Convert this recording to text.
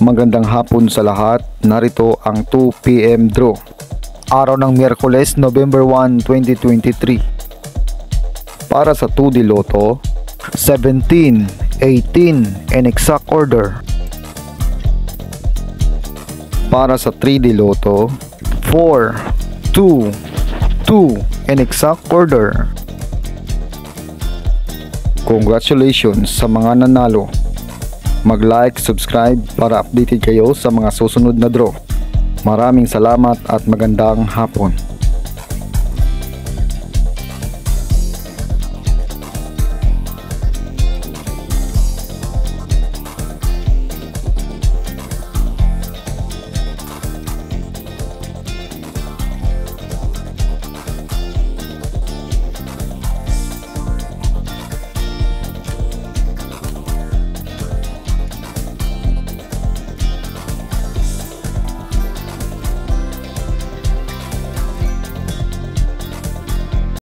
Magandang hapon sa lahat. Narito ang 2 PM draw. Araw ng Miyerkules, November 1, 2023. Para sa 2D Lotto, 17, 18 in exact order. Para sa 3D Lotto, 4, 2, 2 in exact order. Congratulations sa mga nanalo. Mag-like, subscribe para updated kayo sa mga susunod na draw. Maraming salamat at magandang hapon.